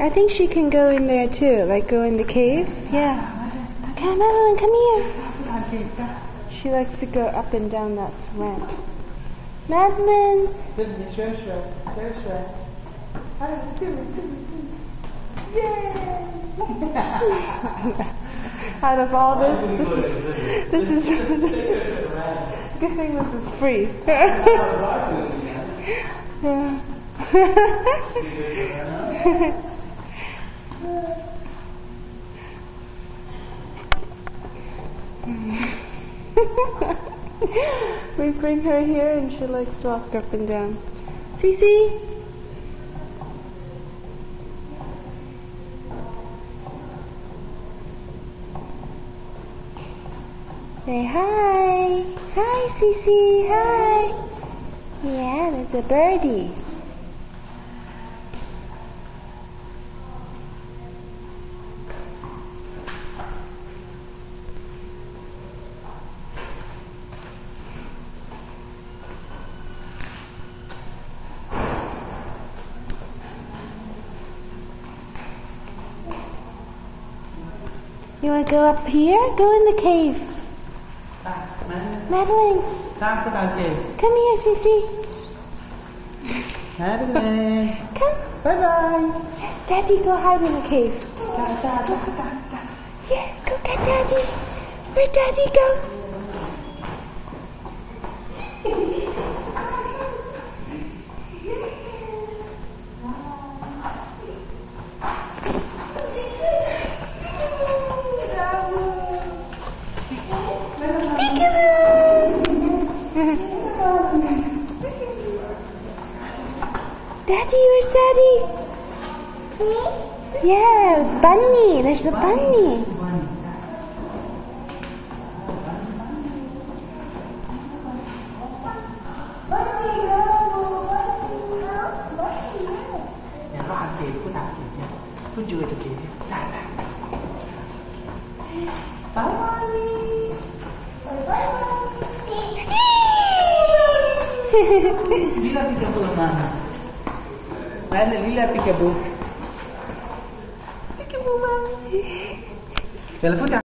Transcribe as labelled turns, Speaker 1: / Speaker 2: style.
Speaker 1: I think she can go in there too, like go in the cave. Yeah. Come, Madeline, come here. She likes to go up and down that ramp. Madeline! Yay! Out of all this is good thing this is free. Yeah. We bring her here and she likes to walk up and down. Cece? Say hi. Hi, Cece. Hi. Yeah, that's a birdie. You want to go up here? Go in the cave. Madeline. Come here, Cece.
Speaker 2: Madeline.
Speaker 1: Come.
Speaker 2: Bye-bye.
Speaker 1: Daddy, go hide in the cave. Yeah, go get Daddy. Where'd Daddy go? Daddy, where's Daddy? Yeah, bunny. There's a bunny.
Speaker 2: Lila peekaboo, Mama. Lila peekaboo. Peekaboo, Mama. Telepon